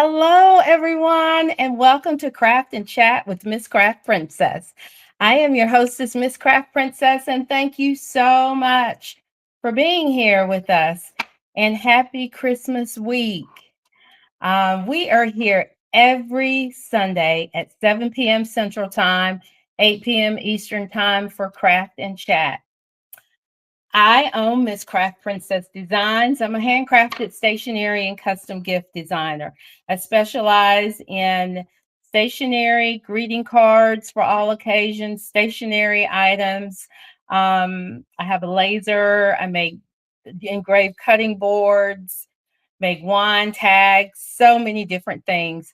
Hello, everyone, and welcome to Craft and Chat with Miss Craft Princess. I am your hostess, Miss Craft Princess, and thank you so much for being here with us. And happy Christmas week. We are here every Sunday at 7 p.m. Central Time, 8 p.m. Eastern Time for Craft and Chat. I own Miss Craft Princess Designs. I'm a handcrafted stationery and custom gift designer. I specialize in stationery, greeting cards for all occasions, stationery items. I have a laser. I make engraved cutting boards, make wine tags, so many different things.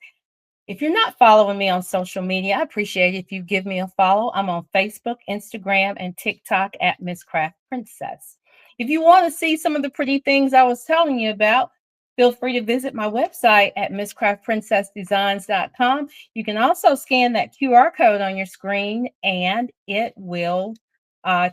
If you're not following me on social media, I appreciate it if you give me a follow. I'm on Facebook, Instagram, and TikTok at Miss Craft Princess. If you want to see some of the pretty things I was telling you about, feel free to visit my website at MsCraftPrincessDesigns.com. You can also scan that QR code on your screen and it will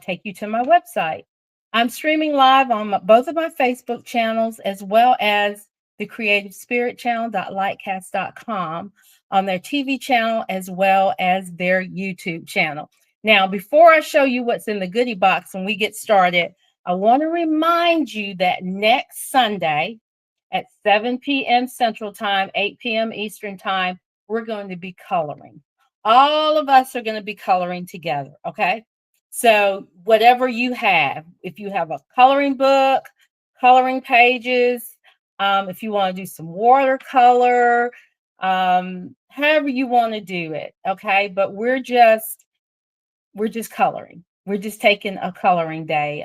take you to my website. I'm streaming live on both of my Facebook channels as well as the Creative Spirit Channel.lightcast.com on their TV channel as well as their YouTube channel. Now, before I show you what's in the goodie box when we get started, I want to remind you that next Sunday at 7 p.m. Central Time, 8 p.m. Eastern Time, we're going to be coloring. All of us are going to be coloring together, okay? So whatever you have, if you have a coloring book, coloring pages, if you want to do some watercolor, however you want to do it, okay? But we're just coloring. We're just taking a coloring day.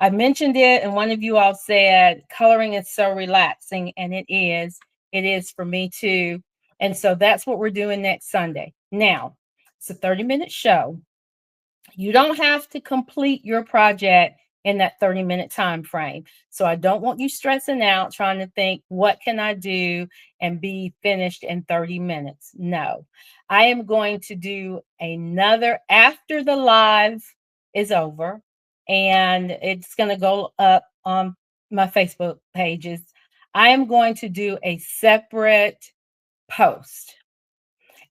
I mentioned it, and one of you all said coloring is so relaxing, and it is. It is for me too. And so that's what we're doing next Sunday. Now, it's a 30-minute show. You don't have to complete your project in that 30-minute time frame. So I don't want you stressing out trying to think, what can I do and be finished in 30 minutes? No, I am going to do another after the live is over, and it's going to go up on my Facebook pages. I am going to do a separate post.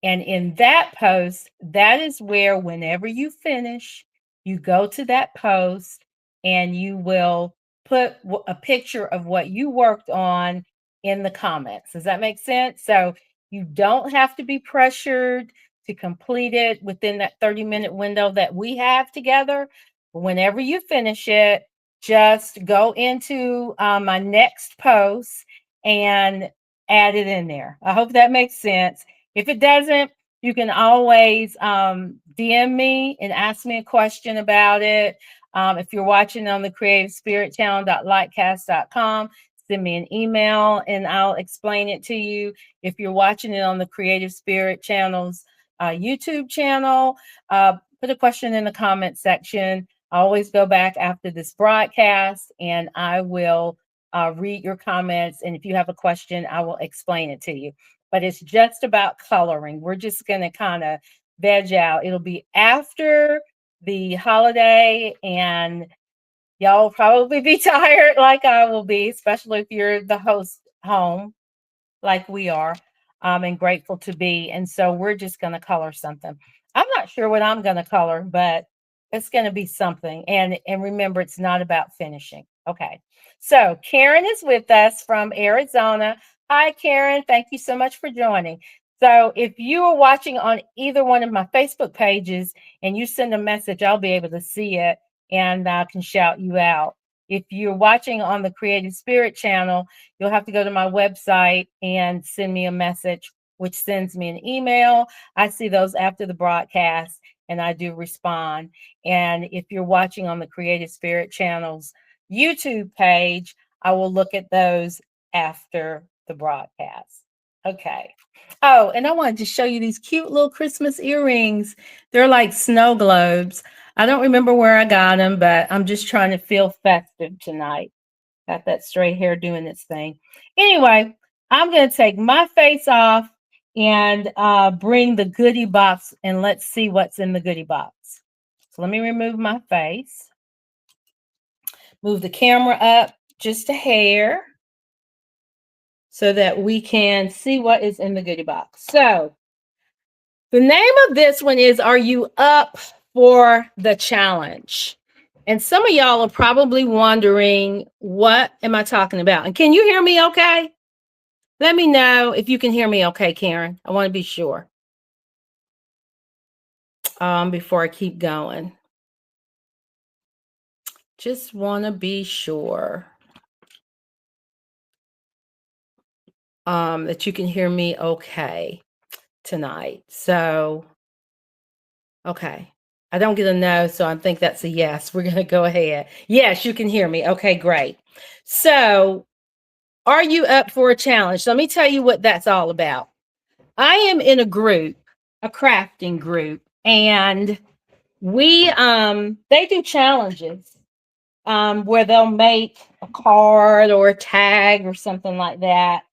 And in that post, that is where whenever you finish, you go to that post and you will put a picture of what you worked on in the comments. Does that make sense? So you don't have to be pressured to complete it within that 30-minute window that we have together. Whenever you finish it, just go into my next post and add it in there. I hope that makes sense. If it doesn't, you can always DM me and ask me a question about it. If you're watching on the Creative Spirit Channel.lightcast.com, send me an email and I'll explain it to you. If you're watching it on the Creative Spirit Channel's YouTube channel, put a question in the comment section. I always go back after this broadcast and I will read your comments. And if you have a question, I will explain it to you. But it's just about coloring. We're just going to kind of veg out. It'll be after the holiday, and y'all will probably be tired like I will be, especially if you're the host home like we are, and grateful to be. And so we're just going to color something. I'm not sure what I'm going to color, but it's going to be something. And remember, it's not about finishing. Okay. So Karen is with us from Arizona. Hi, Karen. Thank you so much for joining. So if you are watching on either one of my Facebook pages and you send a message, I'll be able to see it and I can shout you out. If you're watching on the Creative Spirit channel, you'll have to go to my website and send me a message, which sends me an email. I see those after the broadcast and I do respond. And if you're watching on the Creative Spirit channel's YouTube page, I will look at those after the broadcast. Okay. Oh, and I wanted to show you these cute little Christmas earrings. They're like snow globes. I don't remember where I got them, but I'm just trying to feel festive tonight. Got that straight hair doing its thing. Anyway, I'm going to take my face off and bring the goodie box, and let's see what's in the goodie box. So let me remove my face. Move the camera up just a hair. so that we can see what is in the goodie box. So the name of this one is, Are You Up for the Challenge? And some of y'all are probably wondering, what am I talking about? And can you hear me okay? Let me know if you can hear me okay, Karen. I want to be sure before I keep going. Just want to be sure that you can hear me okay tonight. So, okay. I don't get a no, so I think that's a yes. We're going to go ahead. Yes, you can hear me. Okay, great. So, are you up for a challenge? Let me tell you what that's all about. I am in a group, a crafting group, and they do challenges where they'll make a card or a tag or something like that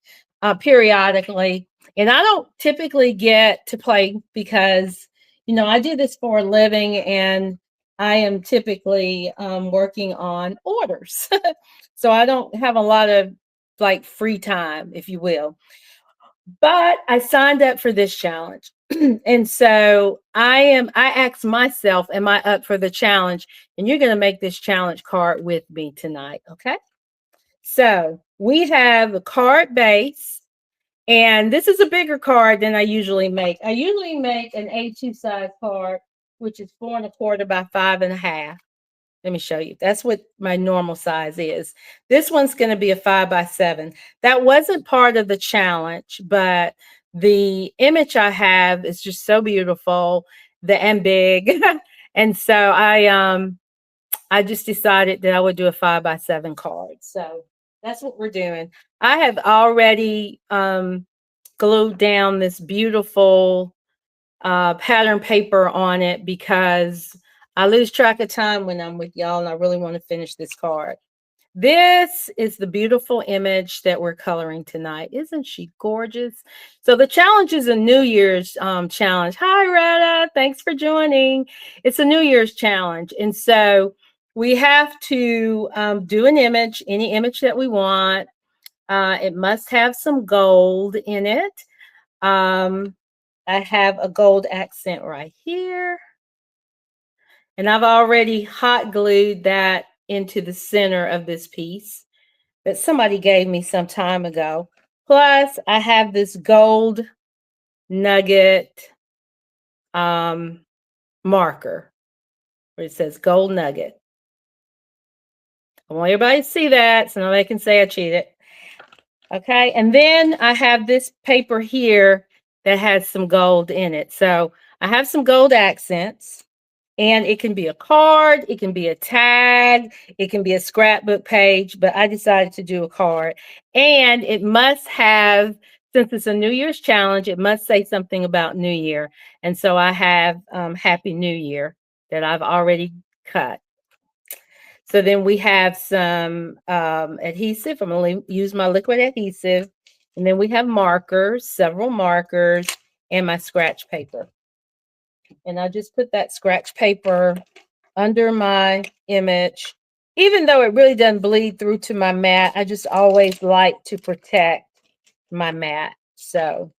periodically. And I don't typically get to play because, I do this for a living and I am typically working on orders. So I don't have a lot of like free time, if you will. But I signed up for this challenge. And so I asked myself, am I up for the challenge? And you're going to make this challenge card with me tonight. Okay. So we have a card base, and this is a bigger card than I usually make. I usually make an A2 size card, which is 4¼ by 5½. Let me show you. That's what my normal size is. This one's going to be a 5×7. That wasn't part of the challenge, but the image I have is just so beautiful and big. And so I just decided that I would do a 5×7 card. So that's what we're doing. I have already glued down this beautiful pattern paper on it because I lose track of time when I'm with y'all and I really want to finish this card. This is the beautiful image that we're coloring tonight. Isn't she gorgeous? So the challenge is a New Year's challenge. Hi, Retta. Thanks for joining. It's a New Year's challenge. And so we have to do an image, any image that we want. It must have some gold in it. I have a gold accent right here. And I've already hot glued that into the center of this piece that somebody gave me some time ago. Plus, I have this gold nugget marker where it says gold nugget. I want everybody to see that so nobody can say I cheated. Okay, and then I have this paper here that has some gold in it. So I have some gold accents. And it can be a card, it can be a tag, it can be a scrapbook page, but I decided to do a card. And it must have, since it's a New Year's challenge, it must say something about New Year. And so I have Happy New Year that I've already cut. So then we have some adhesive. I'm going to use my liquid adhesive. And then we have markers, several markers, and my scratch paper. And I just put that scratch paper under my image. Even though it really doesn't bleed through to my mat, I just always like to protect my mat. So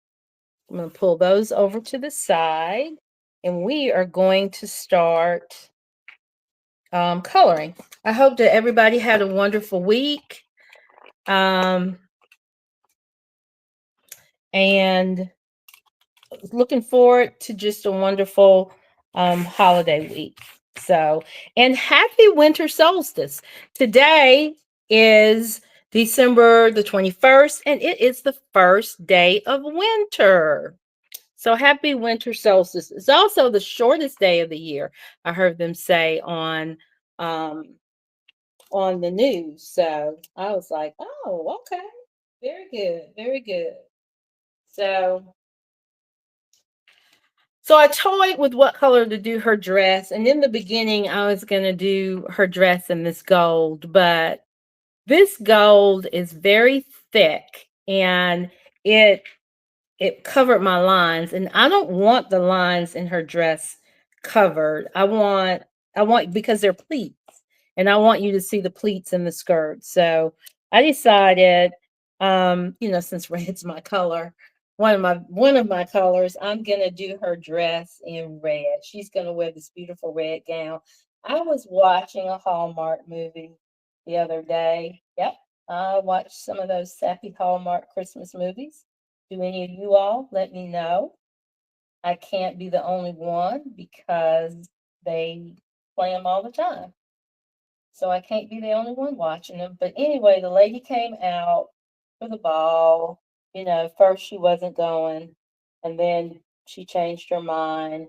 I'm going to pull those over to the side. And we are going to start coloring. I hope that everybody had a wonderful week. And looking forward to just a wonderful holiday week. So, and happy winter solstice. Today is December the 21st, and it is the first day of winter. So happy winter solstice. It's also the shortest day of the year, I heard them say on the news. So I was like, oh, okay. Very good. Very good. So I toyed with what color to do her dress. And in the beginning, I was going to do her dress in this gold. But this gold is very thick. And it covered my lines. And I don't want the lines in her dress covered. I want because they're pleats. And I want you to see the pleats in the skirt. So I decided Since red's my color, one of my colors, I'm gonna do her dress in red. She's gonna wear this beautiful red gown. I was watching a Hallmark movie the other day. Yep, I watched some of those sappy Hallmark Christmas movies. Do any of you all let me know? I can't be the only one because they play them all the time. So I can't be the only one watching them. But anyway, the lady came out for the ball. First she wasn't going, and then she changed her mind,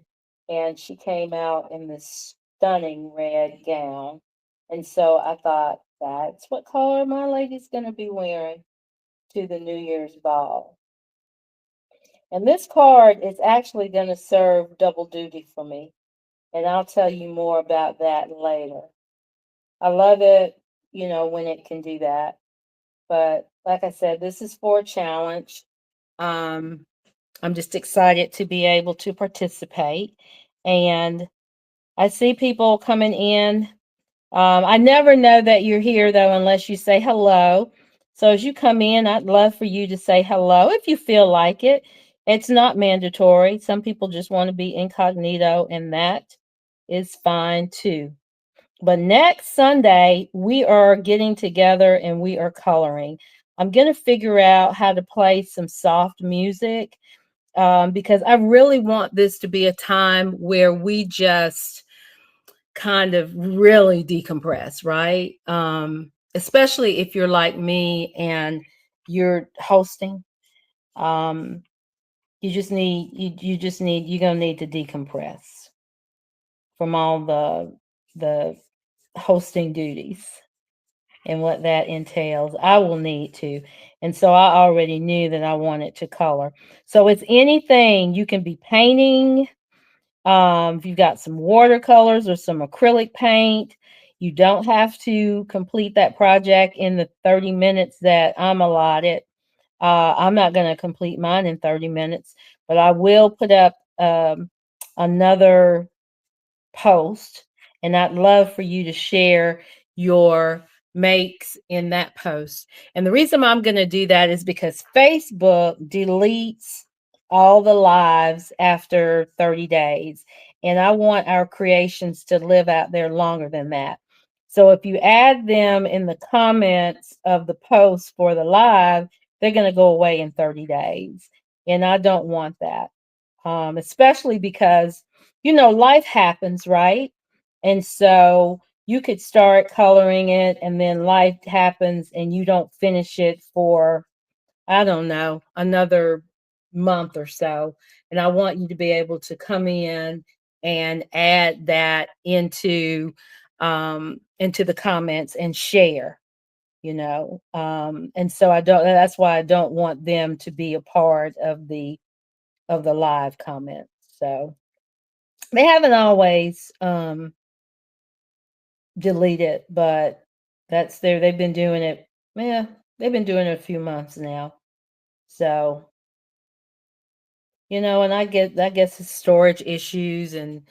and she came out in this stunning red gown. And so I thought, that's what color my lady's going to be wearing to the New Year's ball. And this card is actually going to serve double duty for me. And I'll tell you more about that later. I love it, when it can do that. But like I said, this is for a challenge. Um, I'm just excited to be able to participate. And I see people coming in. I never know that you're here, though, unless you say hello. So as you come in, I'd love for you to say hello if you feel like it. It's not mandatory. Some people just want to be incognito, and that is fine too. But next Sunday, we are getting together and we are coloring. I'm going to figure out how to play some soft music because I really want this to be a time where we just kind of really decompress, right? Especially if you're like me and you're hosting. Um, you're gonna need to decompress from all the hosting duties and what that entails. I will need to. And so I already knew that I wanted to color. So it's anything. You can be painting. If you've got some watercolors or some acrylic paint, you don't have to complete that project in the 30 minutes that I'm allotted. I'm not going to complete mine in 30 minutes, but I will put up another post, and I'd love for you to share your makes in that post. And the reason I'm going to do that is because Facebook deletes all the lives after 30 days, and I want our creations to live out there longer than that. So if you add them in the comments of the post for the live, they're going to go away in 30 days. And I don't want that, especially because life happens, right? And so you could start coloring it and then life happens and you don't finish it for, I don't know, another month or so. And I want you to be able to come in and add that into the comments and share, and so that's why I don't want them to be a part of the live comments. So they haven't always deleted, but that's there. They've been doing it. Yeah, they've been doing it a few months now. So, and I guess it's storage issues and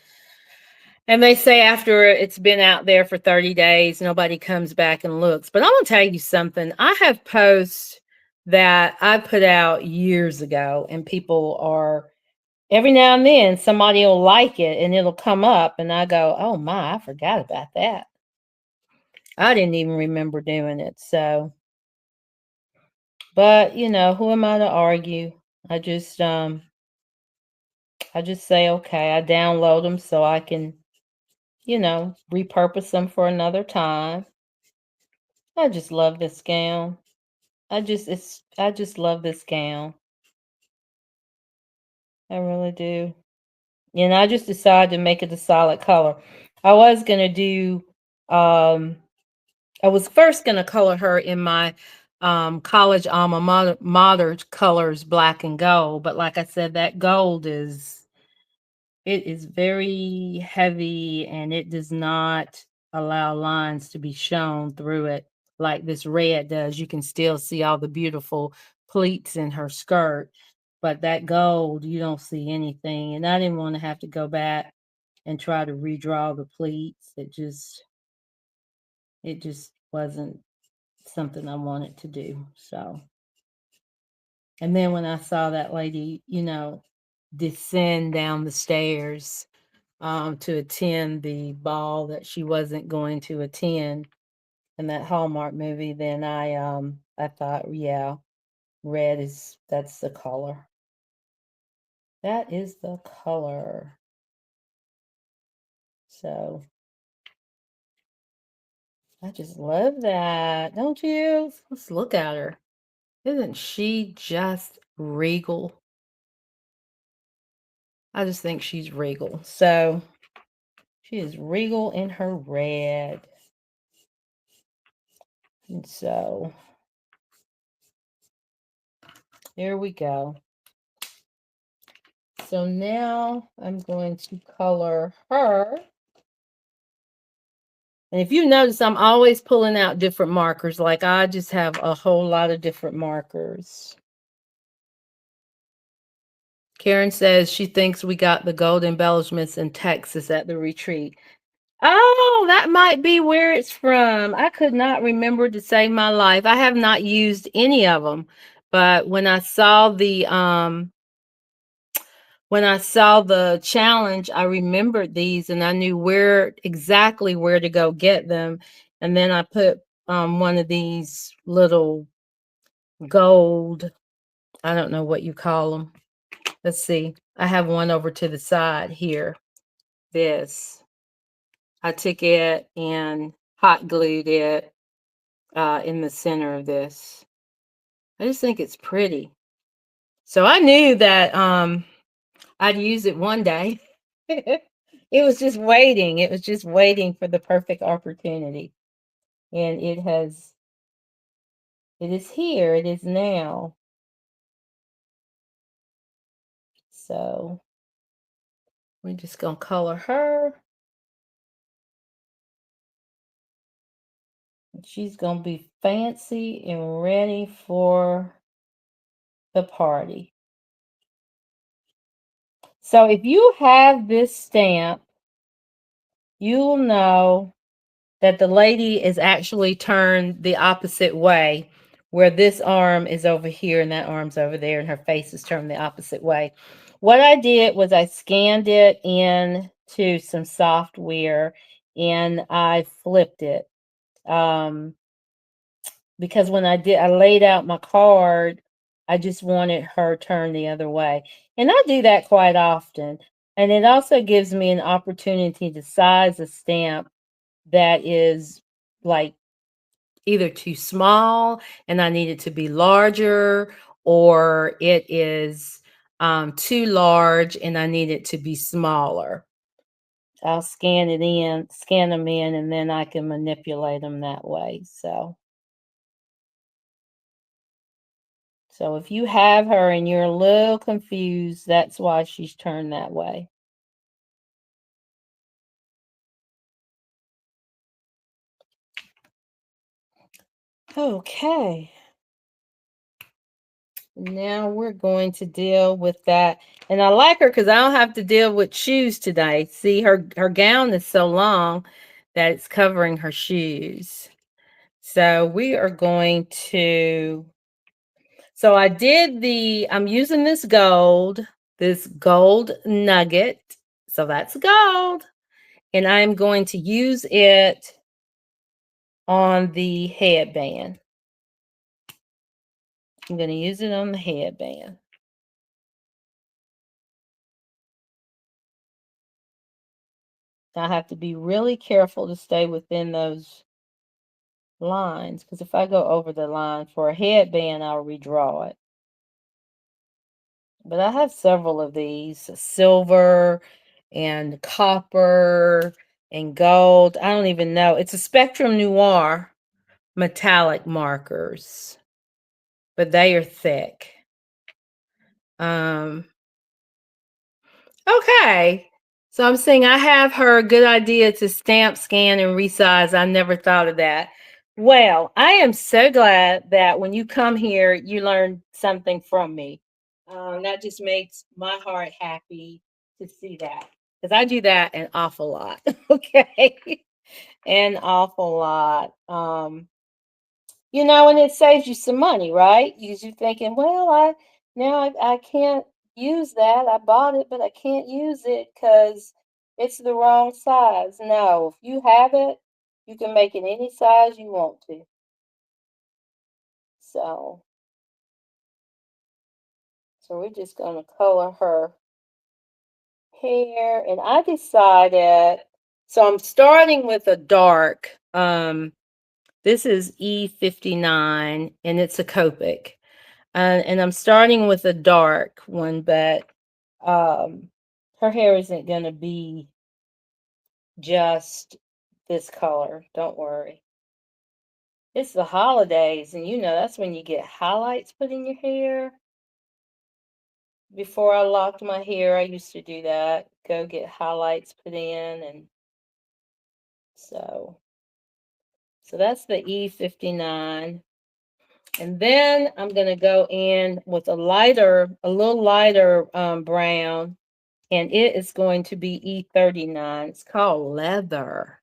they say after it's been out there for 30 days, nobody comes back and looks. But I'm gonna tell you something. I have posts that I put out years ago, and people are every now and then somebody will like it and it'll come up and I go, oh my, I forgot about that. I didn't even remember doing it. So, but who am I to argue? I just say, okay, I download them so I can, repurpose them for another time. I just love this gown. I just love this gown. I really do. And I just decided to make it a solid color. I was gonna do I was first going to color her in my college alma mater colors, black and gold. But like I said, that gold it is very heavy and it does not allow lines to be shown through it like this red does. You can still see all the beautiful pleats in her skirt, but that gold, you don't see anything. And I didn't want to have to go back and try to redraw the pleats. It just wasn't something I wanted to do. So, And then when I saw that lady, descend down the stairs to attend the ball that she wasn't going to attend in that Hallmark movie, then I thought, yeah, that's the color. That is the color. So I just love that, don't you? Let's look at her. Isn't she just regal? I just think she's regal. So she is regal in her red. And so here we go. So now I'm going to color her. And if you notice, I'm always pulling out different markers. Like I just have a whole lot of different markers. Karen says she thinks we got the gold embellishments in Texas at the retreat. Oh, that might be where it's from. I could not remember to save my life. I have not used any of them, but when I saw the challenge, I remembered these and I knew exactly where to go get them. And then I put one of these little gold, I don't know what you call them. Let's see. I have one over to the side here. This. I took it and hot glued it in the center of this. I just think it's pretty. So I knew that I'd use it one day. It was just waiting. It was just waiting for the perfect opportunity. And it is here. It is now. So we're just going to color her. She's going to be fancy and ready for the party. So if you have this stamp, you'll know that the lady is actually turned the opposite way, where this arm is over here and that arm's over there and her face is turned the opposite way. What I did was I scanned it into some software and I flipped it. Because when I laid out my card, I just wanted her turned the other way. And I do that quite often. And it also gives me an opportunity to size a stamp that is like either too small and I need it to be larger, or it is too large and I need it to be smaller. I'll scan them in, and then I can manipulate them that way. So if you have her and you're a little confused, that's why she's turned that way. Okay. Now we're going to deal with that. And I like her because I don't have to deal with shoes today. See, her gown is so long that it's covering her shoes. So we are going to, so I'm using this gold nugget. So that's gold. And I'm going to use it on the headband. I'm going to use it on the headband. I have to be really careful to stay within those lines, because if I go over the line for a headband, I'll redraw it. But I have several of these, silver and copper and gold. I don't even know. It's a Spectrum Noir metallic markers, but they are thick. Okay. So I'm saying I have her a good idea to stamp, scan, and resize. I never thought of that. Well, I am so glad that when you come here, you learn something from me. That just makes my heart happy to see that, because I do that an awful lot. Okay. An awful lot. And it saves you some money, right? Because you're thinking, well, Now I can't use that. I bought it, but I can't use it because it's the wrong size. No, if you have it, you can make it any size you want to. So, so we're just gonna color her hair, and I decided. So I'm starting with a dark. This is E59, and it's a Copic. And I'm starting with a dark one, but um, her hair isn't going to be just this color. Don't worry. It's the holidays, and that's when you get highlights put in your hair. Before I locked my hair, I used to do that. Go get highlights put in, and so that's the E59. And then I'm going to go in with a little lighter brown, and it is going to be E39. It's called Leather.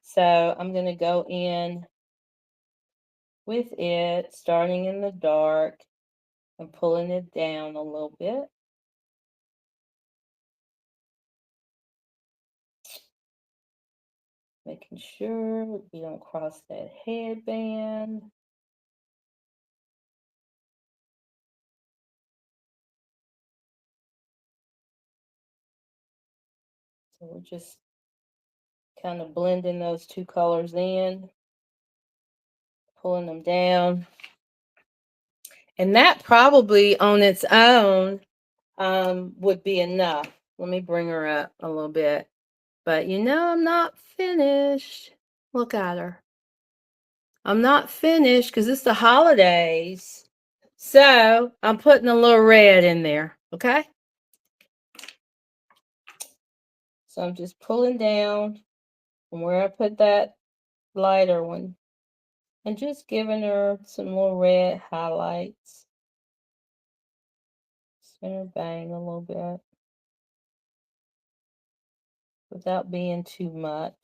So I'm going to go in with it, starting in the dark and pulling it down a little bit. Making sure we don't cross that headband. So we're just kind of blending those two colors in, pulling them down. And that probably on its own would be enough. Let me bring her up a little bit. But I'm not finished. Look at her. I'm not finished because it's the holidays. So I'm putting a little red in there. Okay. So I'm just pulling down from where I put that lighter one and just giving her some little red highlights. Center bang a little bit without being too much.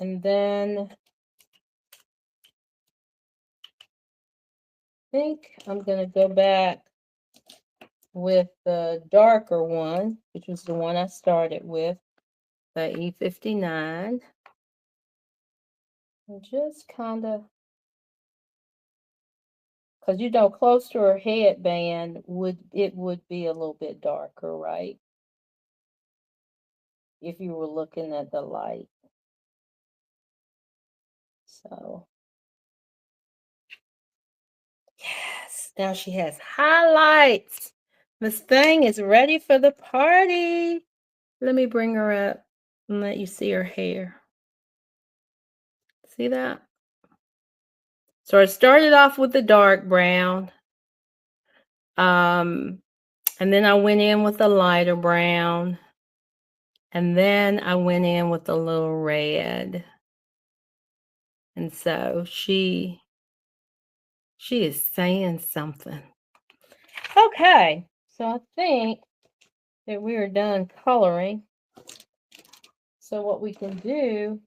And then I think I'm going to go back with the darker one, which was the one I started with, the E59. And just kind of, because close to her headband would be a little bit darker, right? If you were looking at the light. So, yes, now she has highlights. This thing is ready for the party. Let me bring her up and let you see her hair. See that? So I started off with the dark brown. And then I went in with the lighter brown. And then I went in with a little red. And so she is saying something. Okay, so I think that we are done coloring. So what we can do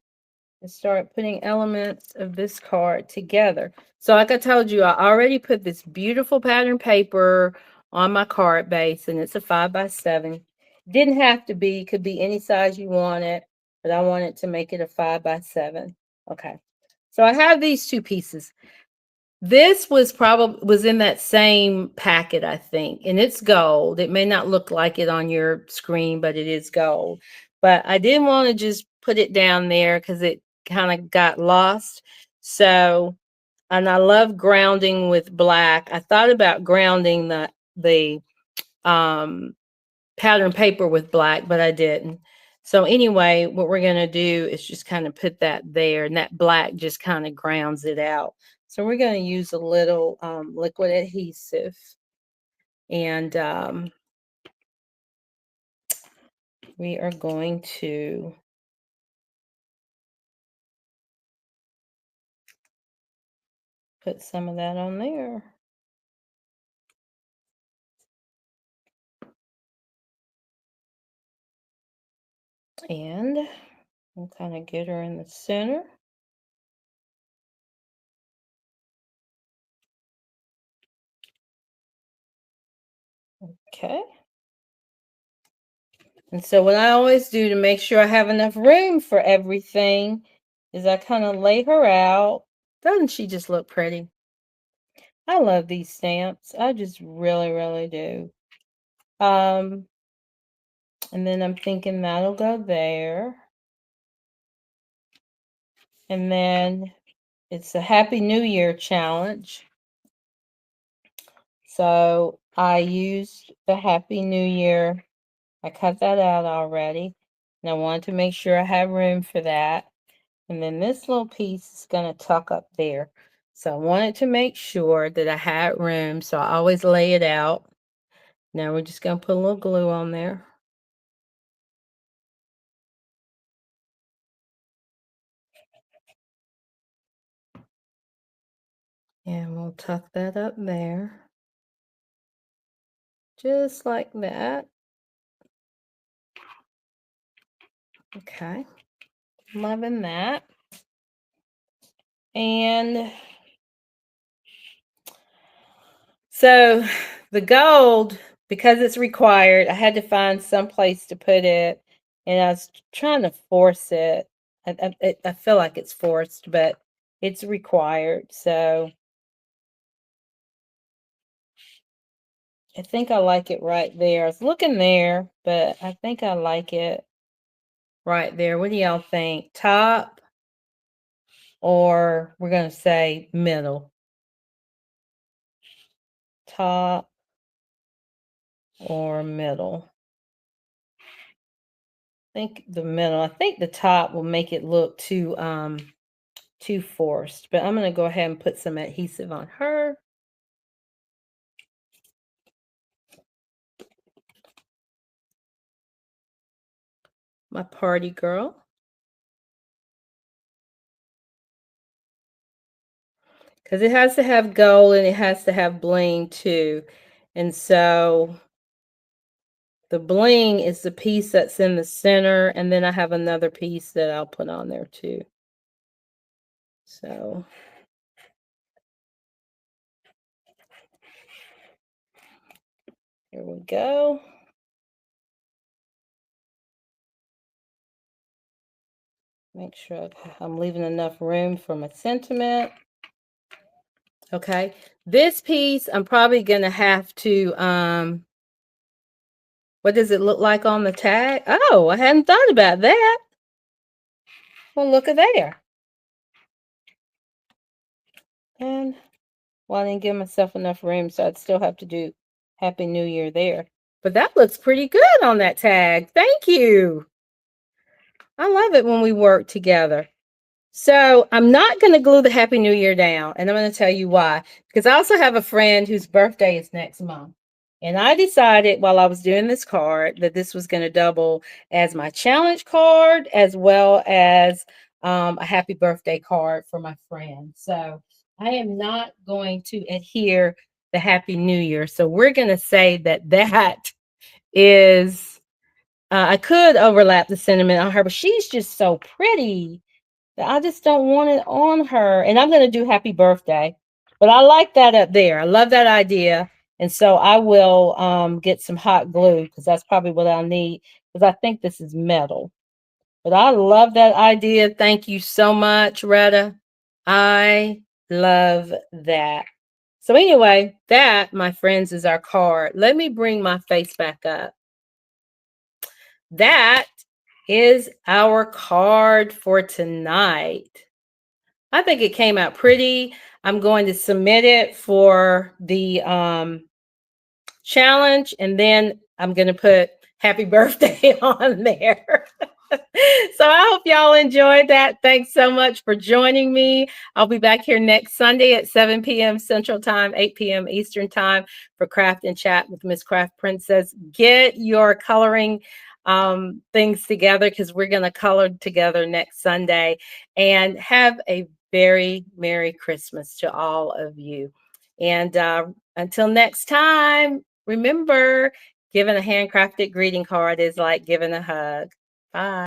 is start putting elements of this card together. So like I told you, I already put this beautiful pattern paper on my card base, and it's a 5x7. Didn't have to be, could be any size you want it, but I wanted to make it a 5x7. Okay, so I have these two pieces. This was in that same packet, I think, and it's gold. It may not look like it on your screen, but it is gold. But I didn't want to just put it down there because it kind of got lost. So, and I love grounding with black. I thought about grounding the pattern paper with black, but I didn't. So anyway, what we're going to do is just kind of put that there, and that black just kind of grounds it out. So we're going to use a little liquid adhesive, and we are going to put some of that on there. And we'll kind of get her in the center. Okay. And so what I always do to make sure I have enough room for everything is I kind of lay her out. Doesn't she just look pretty? I love these stamps. I just really, really do. And then I'm thinking that'll go there. And then it's a Happy New Year challenge. So I used the Happy New Year. I cut that out already. And I wanted to make sure I have room for that. And then this little piece is going to tuck up there. So I wanted to make sure that I had room. So I always lay it out. Now we're just going to put a little glue on there. And we'll tuck that up there. Just like that. Okay. Loving that. And so the gold, because it's required, I had to find some place to put it. And I was trying to force it. I feel like it's forced, but it's required. So I think I like it right there. I was looking there, but I think I like it right there. What do y'all think? Top, or we're going to say middle? Top or middle? I think the middle. I think the top will make it look too forced, but I'm going to go ahead and put some adhesive on her. My party girl. Because it has to have gold and it has to have bling too. And so the bling is the piece that's in the center, and then I have another piece that I'll put on there too. So here we go. Make sure I'm leaving enough room for my sentiment. Okay, this piece I'm probably gonna have to what does it look like on the tag? Oh, I hadn't thought about that. Well, look at there. And well, I didn't give myself enough room, so I'd still have to do Happy New Year there. But that looks pretty good on that tag. Thank you. I love it when we work together. So I'm not going to glue the Happy New Year down, and I'm going to tell you why. Because I also have a friend whose birthday is next month. And I decided while I was doing this card that this was going to double as my challenge card as well as a happy birthday card for my friend. So I am not going to adhere the Happy New Year. So we're going to say that that is, I could overlap the sentiment on her, but she's just so pretty that I just don't want it on her. And I'm going to do happy birthday. But I like that up there. I love that idea. And so I will get some hot glue because that's probably what I'll need because I think this is metal. But I love that idea. Thank you so much, Retta. I love that. So anyway, that, my friends, is our card. Let me bring my face back up. That is our card for tonight. I think it came out pretty. I'm going to submit it for the challenge, and then I'm going to put happy birthday on there. So I hope y'all enjoyed that. Thanks so much for joining me. I'll be back here next Sunday at 7 p.m. Central Time, 8 p.m. Eastern Time for Craft and Chat with Miss Craft Princess. Get your coloring things together because we're going to color together next Sunday. And have a very Merry Christmas to all of you. And until next time, remember, giving a handcrafted greeting card is like giving a hug. Bye.